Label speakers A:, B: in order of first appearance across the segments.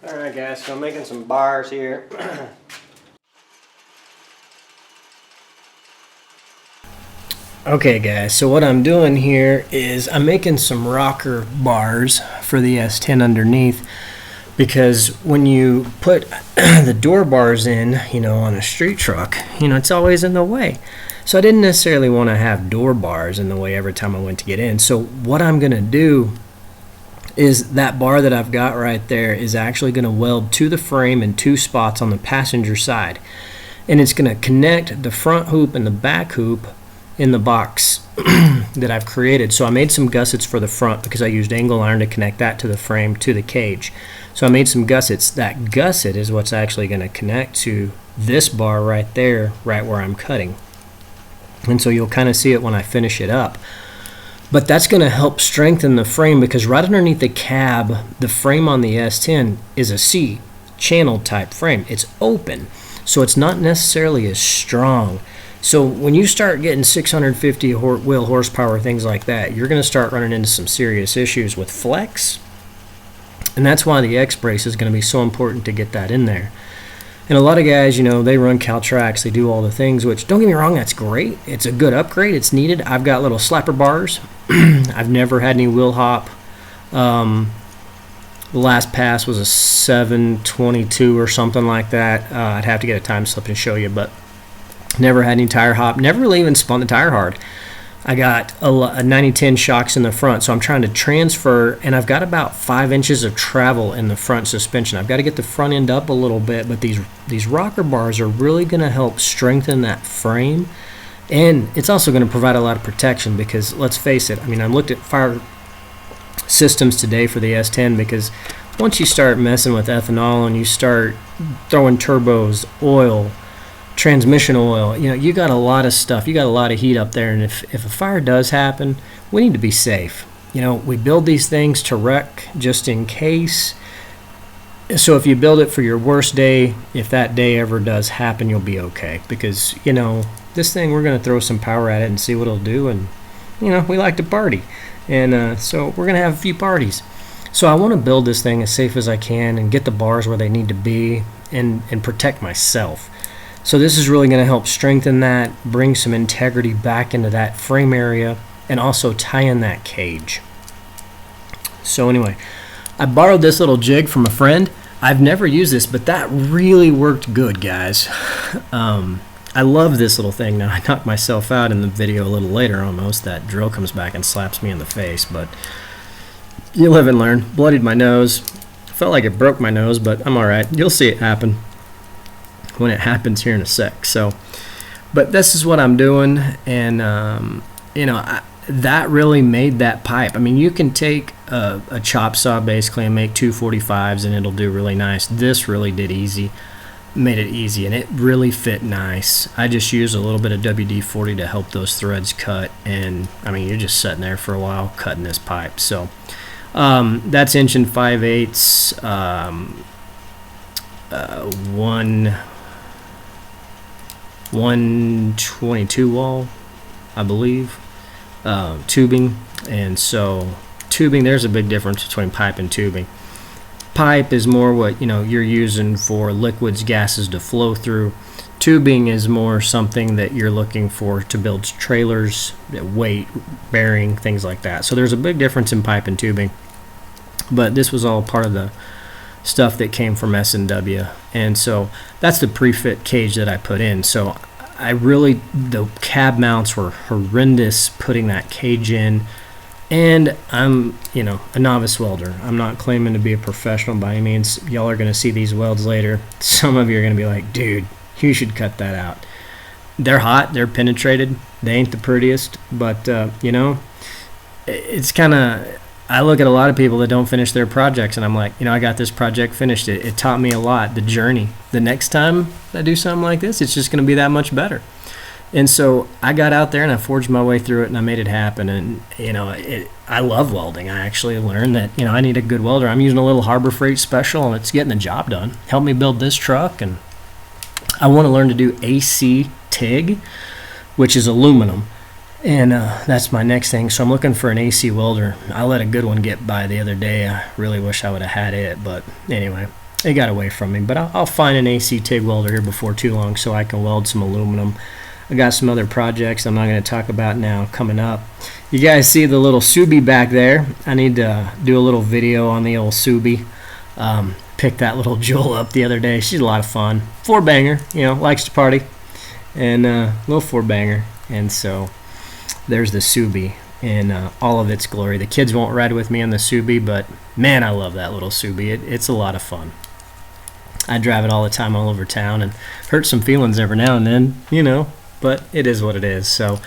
A: Alright guys, so I'm making some bars here. Okay guys, so what I'm doing here is I'm making some rocker bars for the S10 underneath, because when you put the door bars in, on a street truck, it's always in the way. So I didn't necessarily want to have door bars in the way every time I went to get in. So what I'm going to do is that bar that I've got right there is actually going to weld to the frame in two spots on the passenger side. And it's going to connect the front hoop and the back hoop in the box that I've created. So I made some gussets for the front because I used angle iron to connect that to the frame to the cage. So I made some gussets. That gusset is what's actually going to connect to this bar right there, right where I'm cutting. And so you'll kind of see it when I finish it up. But that's going to help strengthen the frame, because right underneath the cab, the frame on the S10 is a C channel type frame. It's open, so it's not necessarily as strong. So when you start getting 650 wheel horsepower, things like that, you're going to start running into some serious issues with flex. And that's why the X-brace is going to be so important to get that in there. And a lot of guys, they run Caltrax, they do all the things, which, don't get me wrong, that's great. It's a good upgrade. It's needed. I've got little slapper bars. I've never had any wheel hop. The last pass was a 722 or something like that. I'd have to get a time slip and show you, but never had any tire hop. Never really even spun the tire hard. I got a 90-10 shocks in the front, so I'm trying to transfer, and I've got about 5 inches of travel in the front suspension. I've got to get the front end up a little bit, but these rocker bars are really going to help strengthen that frame, and it's also going to provide a lot of protection, because let's face it, I looked at fire systems today for the S10, because once you start messing with ethanol and you start throwing turbos, oil, transmission oil, you got a lot of stuff, you got a lot of heat up there, and if a fire does happen, we need to be safe. We build these things to wreck just in case. So if you build it for your worst day, if that day ever does happen, you'll be okay, because this thing, we're going to throw some power at it and see what it'll do, and we like to party, and so we're going to have a few parties. So I want to build this thing as safe as I can and get the bars where they need to be, and protect myself. So this is really going to help strengthen that, bring some integrity back into that frame area, and also tie in that cage. So anyway, I borrowed this little jig from a friend. I've never used this, but that really worked good, guys. I love this little thing. Now, I knocked myself out in the video a little later almost. That drill comes back and slaps me in the face, but you live and learn. Bloodied my nose. Felt like it broke my nose, but I'm all right. You'll see it happen when it happens here in a sec. So, but this is what I'm doing, and that really made that pipe. You can take a chop saw basically and make 245s, and it'll do really nice. This really made it easy, and it really fit nice. I just used a little bit of WD-40 to help those threads cut, and you're just sitting there for a while cutting this pipe. So that's inch and 5/8, 122 wall, I believe, tubing. And so tubing, there's a big difference between pipe and tubing. Pipe is more what you're using for liquids, gases to flow through. Tubing is more something that you're looking for to build trailers, weight bearing, things like that. So there's a big difference in pipe and tubing, but this was all part of the stuff that came from S&W, and so that's the pre-fit cage that I put in. So the cab mounts were horrendous putting that cage in, and I'm a novice welder. I'm not claiming to be a professional by any means. Y'all are going to see these welds later. Some of you are going to be like, dude, you should cut that out. They're hot, they're penetrated, they ain't the prettiest, but it's kind of, I look at a lot of people that don't finish their projects, and I'm like, I got this project finished. It taught me a lot, the journey. The next time I do something like this, it's just going to be that much better. And so I got out there and I forged my way through it, and I made it happen. And I love welding. I actually learned that I need a good welder. I'm using a little Harbor Freight special, and it's getting the job done. Helped me build this truck, and I want to learn to do AC TIG, which is aluminum. And that's my next thing. So I'm looking for an AC welder. I let a good one get by the other day. I really wish I would have had it, but anyway. it got away from me. But I'll find an AC TIG welder here before too long so I can weld some aluminum. I got some other projects I'm not going to talk about now coming up. You guys see the little Subi back there? I need to do a little video on the old Subi. Picked that little Jewel up the other day. She's a lot of fun. 4-banger, you know, likes to party. And little 4-banger. And so there's the Subi in all of its glory. The kids won't ride with me on the Subi, but man, I love that little Subi. It's a lot of fun. I drive it all the time all over town and hurt some feelings every now and then, you know. But it is what it is. So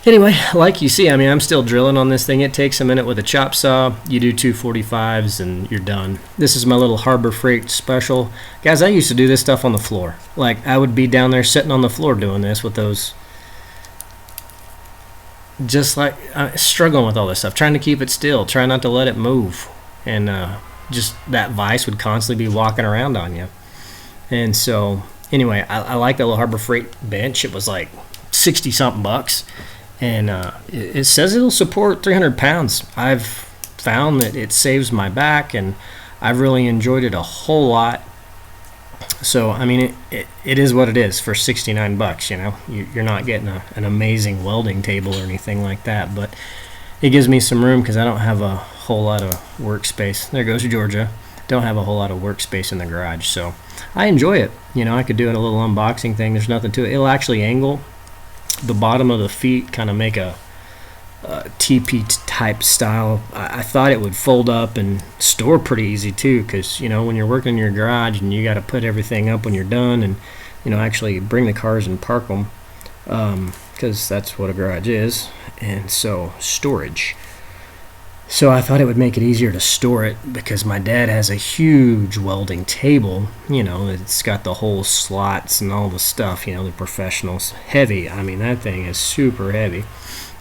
A: anyway, like you see, I mean, I'm still drilling on this thing. It takes a minute with a chop saw. You do 245s and you're done. This is my little Harbor Freight special. Guys, I used to do this stuff on the floor. Like, I would be down there sitting on the floor doing this with those, just like, struggling with all this stuff, trying to keep it still, trying not to let it move. And just that vise would constantly be walking around on you. And so anyway, I like that little Harbor Freight bench. It was like 60 something bucks, and it says it'll support 300 pounds. I've found that it saves my back, and I've really enjoyed it a whole lot. So I mean, it is what it is for 69 bucks. You know, you're not getting an amazing welding table or anything like that, but it gives me some room because I don't have a whole lot of workspace. There goes Georgia. Don't have a whole lot of workspace in the garage, so I enjoy it. You know, I could do it a little unboxing thing. There's nothing to it. It'll actually angle the bottom of the feet, kind of make a TP type style. I thought it would fold up and store pretty easy too, because you know, when you're working in your garage and you got to put everything up when you're done, and you know, actually bring the cars and park them, because that's what a garage is, and so storage. So I thought it would make it easier to store it, because my dad has a huge welding table. You know, it's got the whole slots and all the stuff, you know, the professionals. Heavy. I mean, that thing is super heavy.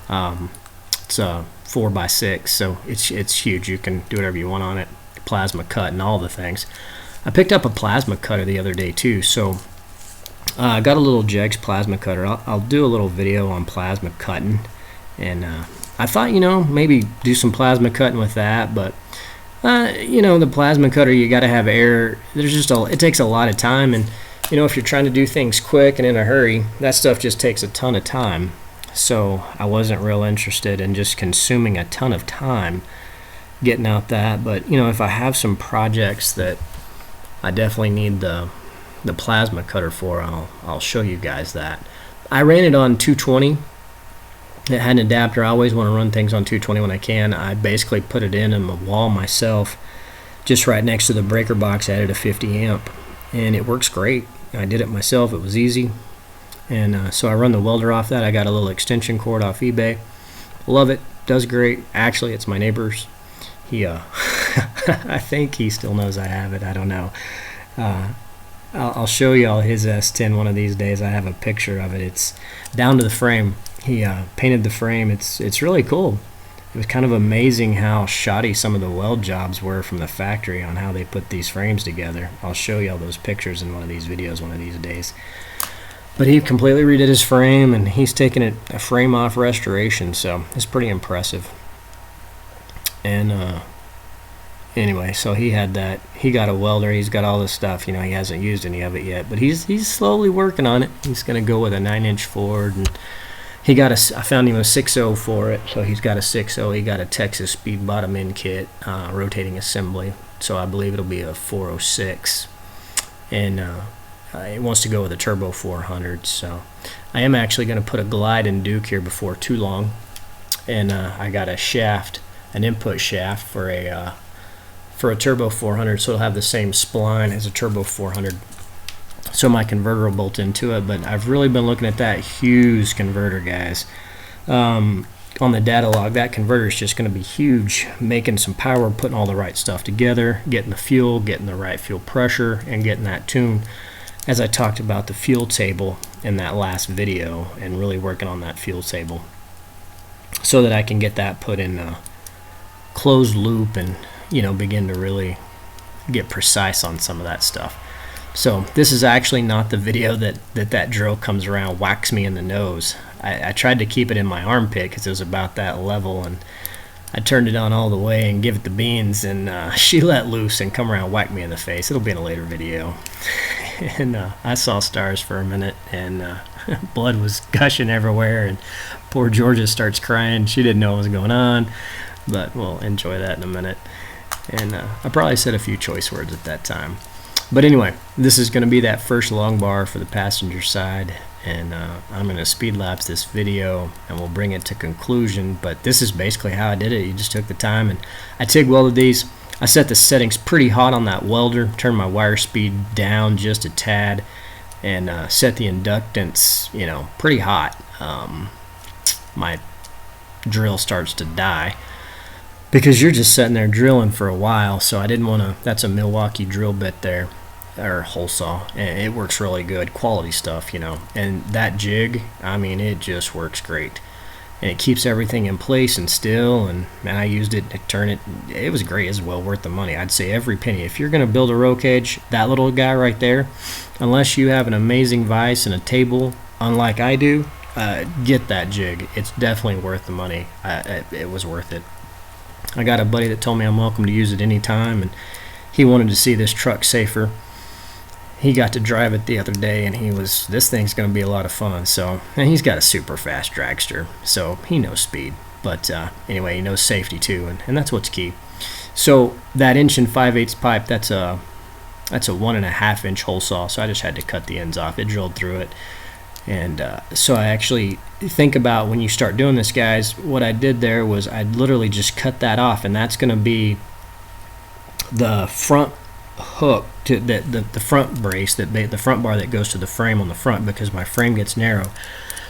A: It's a 4x6, so it's huge. You can do whatever you want on it. Plasma cut and all the things. I picked up a plasma cutter the other day too, so I got a little Jegs plasma cutter. I'll do a little video on plasma cutting, and I thought, you know, maybe do some plasma cutting with that, but you know, the plasma cutter, you got to have air. There's just it takes a lot of time, and you know, if you're trying to do things quick and in a hurry, that stuff just takes a ton of time. So I wasn't real interested in just consuming a ton of time getting out that. But you know, if I have some projects that I definitely need the plasma cutter for, I'll show you guys that. I ran it on 220. It had an adapter. I always want to run things on 220 when I can. I basically put it in a wall myself, just right next to the breaker box. I added a 50 amp, and it works great. I did it myself. It was easy, and so I run the welder off that. I got a little extension cord off eBay. Love it. Does great. Actually, it's my neighbor's. He, I think he still knows I have it. I don't know. I'll show y'all his S10 one of these days. I have a picture of it. It's down to the frame. He painted the frame. It's really cool. It was kind of amazing how shoddy some of the weld jobs were from the factory on how they put these frames together. I'll show y'all those pictures in one of these videos one of these days. But he completely redid his frame, and he's taken it a frame off restoration, so it's pretty impressive. And anyway, so he had that. He got a welder. He's got all this stuff. You know, he hasn't used any of it yet, but he's slowly working on it. He's going to go with a 9-inch Ford, and he got I found him a 6.0 for it, so he's got a 6.0. He got a Texas Speed bottom end kit, rotating assembly, so I believe it'll be a 406, and he wants to go with a turbo 400. So I am actually going to put a glide in Duke here before too long, and I got a shaft, an input shaft for a turbo 400, so it'll have the same spline as a turbo 400. So my converter will bolt into it, but I've really been looking at that huge converter, guys. On the data log, that converter is just going to be huge, making some power, putting all the right stuff together, getting the fuel, getting the right fuel pressure, and getting that tuned. As I talked about the fuel table in that last video, and really working on that fuel table so that I can get that put in closed loop and, you know, begin to really get precise on some of that stuff. So this is actually not the video that drill comes around, whacks me in the nose. I tried to keep it in my armpit because it was about that level, and I turned it on all the way and give it the beans, and she let loose and come around and whack me in the face. It'll be in a later video. And I saw stars for a minute, and blood was gushing everywhere, and poor Georgia starts crying. She didn't know what was going on, but we'll enjoy that in a minute. And I probably said a few choice words at that time. But anyway, this is going to be that first long bar for the passenger side, and I'm going to speed lapse this video and we'll bring it to conclusion. But this is basically how I did it. You just took the time, and I TIG welded these. I set the settings pretty hot on that welder, turned my wire speed down just a tad, and set the inductance, you know, pretty hot. My drill starts to die because you're just sitting there drilling for a while, so I didn't want to. That's a Milwaukee drill bit there, or hole saw, and it works really good, quality stuff, you know. And that jig, I mean, it just works great, and it keeps everything in place and still. And man, I used it to turn it. It was great. It's well worth the money. I'd say every penny. If you're going to build a roll cage, that little guy right there, unless you have an amazing vise and a table, unlike I do, get that jig. It's definitely worth the money. It was worth it. I got a buddy that told me I'm welcome to use it anytime, and he wanted to see this truck safer. He got to drive it the other day, and this thing's going to be a lot of fun. So, and he's got a super fast dragster, so he knows speed. But anyway, he knows safety too, and that's what's key. So that 1 5/8 pipe, that's a 1.5 inch hole saw. So I just had to cut the ends off. It drilled through it. And so I actually think about, when you start doing this, guys, what I did there was I literally just cut that off, and that's going to be the front hook to the front brace, the front bar that goes to the frame on the front, because my frame gets narrow.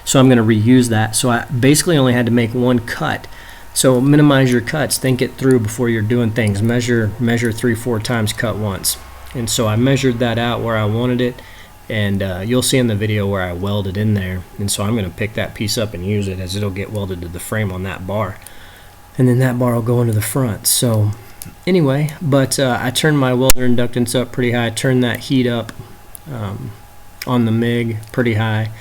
A: So I'm going to reuse that. So I basically only had to make one cut. So minimize your cuts. Think it through before you're doing things. Measure 3-4 times, cut once. And so I measured that out where I wanted it. And you'll see in the video where I welded in there. And so I'm going to pick that piece up and use it, as it'll get welded to the frame on that bar. And then that bar will go into the front. So anyway, but I turned my welder inductance up pretty high. I turned that heat up on the MIG pretty high.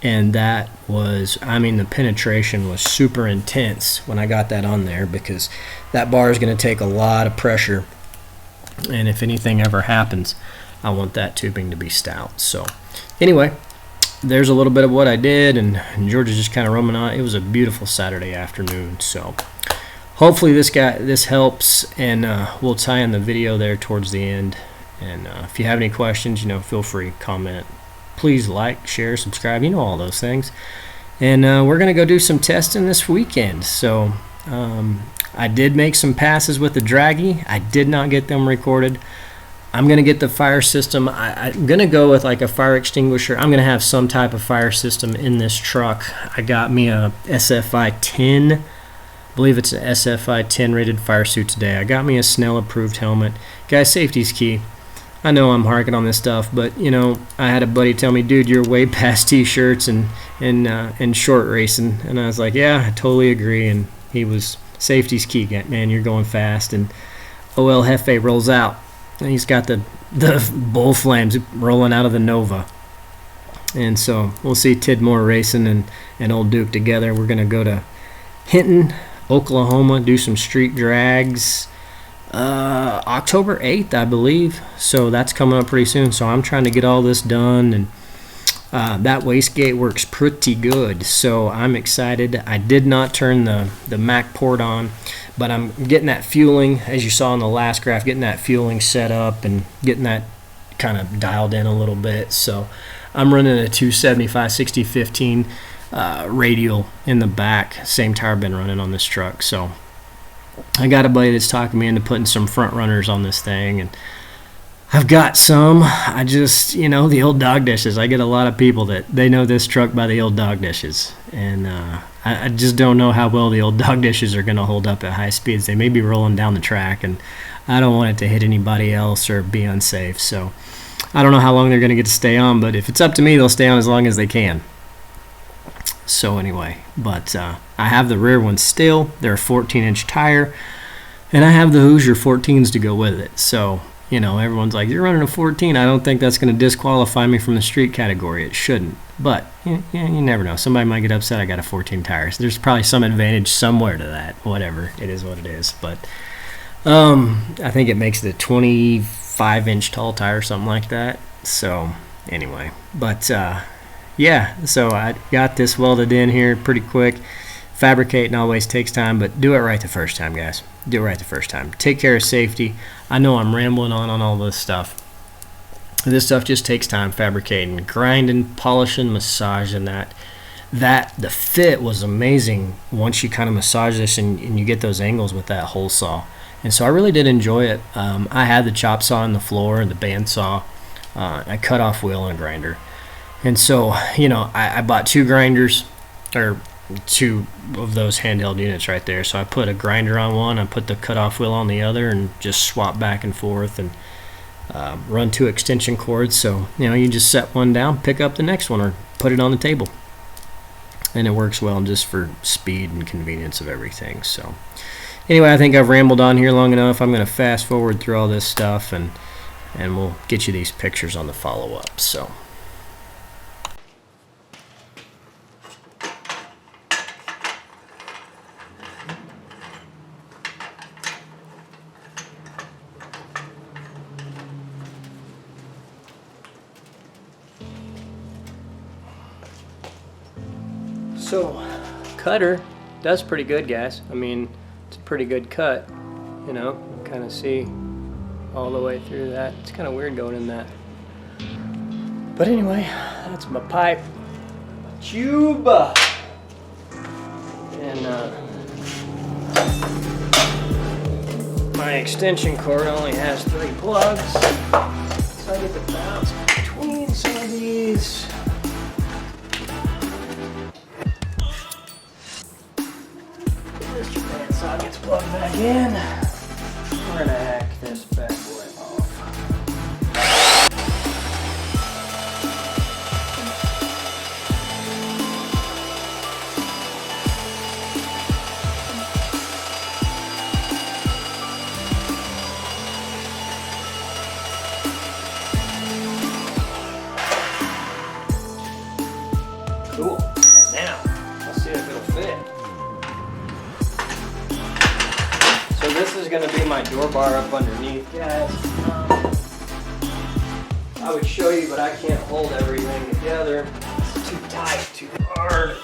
A: And that was, I mean, the penetration was super intense when I got that on there, because that bar is going to take a lot of pressure. And if anything ever happens, I want that tubing to be stout. So anyway, there's a little bit of what I did, and Georgia's just kind of roaming on. It was a beautiful Saturday afternoon. So hopefully this helps, and we'll tie in the video there towards the end. And if you have any questions, you know, feel free, comment. Please like, share, subscribe, you know, all those things. And we're gonna go do some testing this weekend. So I did make some passes with the draggy. I did not get them recorded. I'm going to get the fire system. I'm going to go with like a fire extinguisher. I'm going to have some type of fire system in this truck. I got me a SFI 10. I believe it's an SFI 10 rated fire suit today. I got me a Snell approved helmet. Guys, safety's key. I know I'm harking on this stuff, but you know, I had a buddy tell me, dude, you're way past t-shirts and short racing. And I was like, yeah, I totally agree. And he was, safety's key, man. You're going fast. And OL Hefe rolls out. And he's got the bull flames rolling out of the Nova. And so we'll see Tidmore Racing and old Duke together. We're going to go to Hinton, Oklahoma, do some street drags October 8th, I believe. So that's coming up pretty soon. So I'm trying to get all this done, and that wastegate works pretty good. So I'm excited. I did not turn the Mac port on, but I'm getting that fueling, as you saw in the last graph, getting that fueling set up and getting that kind of dialed in a little bit. So I'm running a 275/60/15 radial in the back, same tire I've been running on this truck. So I got a buddy that's talking me into putting some front runners on this thing, and I've got some. I just, you know, the old dog dishes. I get a lot of people that they know this truck by the old dog dishes, and I just don't know how well the old dog dishes are going to hold up at high speeds. They may be rolling down the track, and I don't want it to hit anybody else or be unsafe. So I don't know how long they're going to get to stay on, but if it's up to me, they'll stay on as long as they can. So anyway, but I have the rear ones still. They're a 14-inch tire, and I have the Hoosier 14s to go with it. So You know, everyone's like, you're running a 14. I don't think that's going to disqualify me from the street category. It shouldn't. But you never know. Somebody might get upset I got a 14 tire. So there's probably some advantage somewhere to that. Whatever. It is what it is. But I think it makes it a 25-inch tall tire, something like that. So anyway. But yeah, so I got this welded in here pretty quick. Fabricating always takes time, but do it right the first time, guys. Do it right the first time. Take care of safety. I know I'm rambling on all this stuff. This stuff just takes time, fabricating, grinding, polishing, massaging that. The fit was amazing once you kind of massage this and you get those angles with that hole saw. And so I really did enjoy it. I had the chop saw on the floor and the band saw, a cut-off wheel and a grinder. And so, you know, I bought two grinders, or two of those handheld units right there. So I put a grinder on one, I put the cutoff wheel on the other, and just swap back and forth and run two extension cords. So, you know, you just set one down, pick up the next one, or put it on the table. And it works well just for speed and convenience of everything. So anyway, I think I've rambled on here long enough. I'm going to fast forward through all this stuff, and we'll get you these pictures on the follow-up. So cutter does pretty good, guys. I mean, it's a pretty good cut, you know, kind of see all the way through that. It's kind of weird going in that. But anyway, that's my pipe, my tube, and my extension cord only has 3 plugs, so I get to bounce between some of these. Sockets plugged back in. We're gonna hack this bad boy off. Cool. Now, let's see if it'll fit. So this is going to be my door bar up underneath, guys. I would show you, but I can't hold everything together. It's too tight, too hard.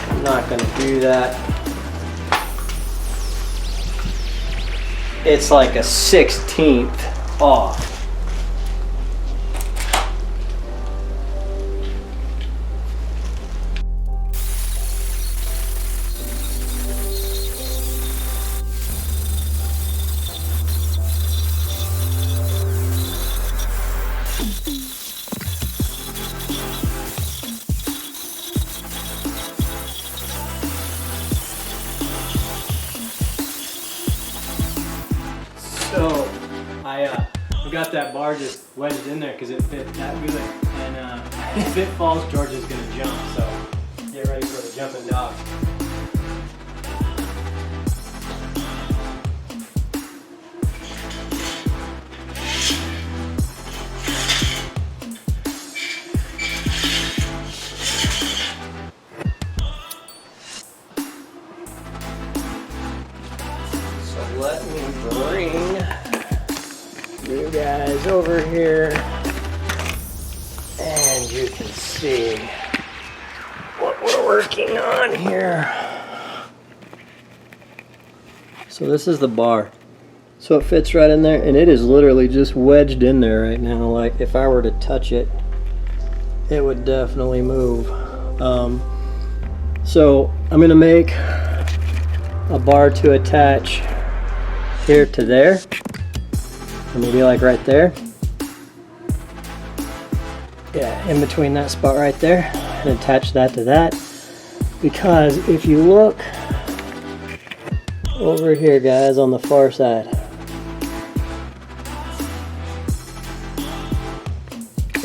A: I'm not going to do that. It's like a 1/16 off. So I got that bar just wedged in there because it fit that good, and if it falls, George is gonna jump. So get ready for the jumping dog. So let me bring you guys over here, and you can see what we're working on here. So this is the bar. So it fits right in there, and it is literally just wedged in there right now. Like if I were to touch it, it would definitely move. So I'm gonna make a bar to attach here to there, or maybe like right there. Yeah, in between that spot right there, and attach that to that. Because if you look over here, guys, on the far side,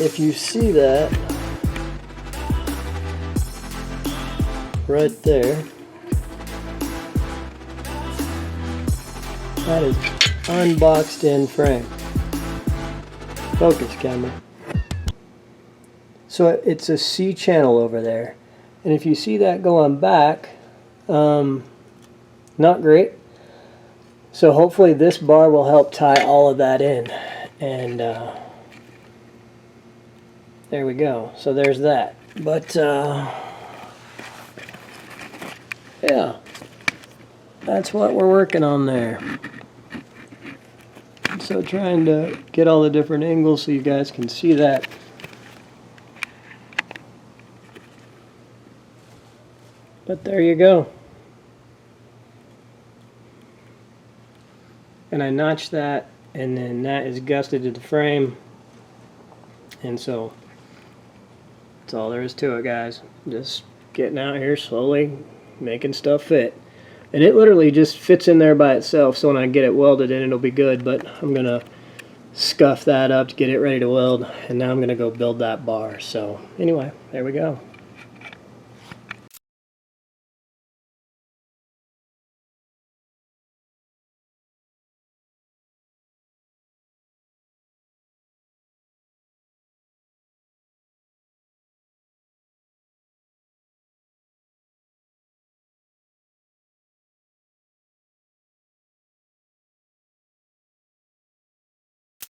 A: if you see that, right there. That is unboxed in frame. Focus camera. So it's a C channel over there. And if you see that going back, not great. So hopefully this bar will help tie all of that in. And there we go. So there's that. But yeah, that's what we're working on there. So trying to get all the different angles so you guys can see that. But there you go. And I notched that, and then that is gusseted to the frame. And so that's all there is to it, guys. Just getting out here slowly, making stuff fit. And it literally just fits in there by itself, so when I get it welded in, it'll be good. But I'm going to scuff that up to get it ready to weld, and now I'm going to go build that bar. So anyway, there we go.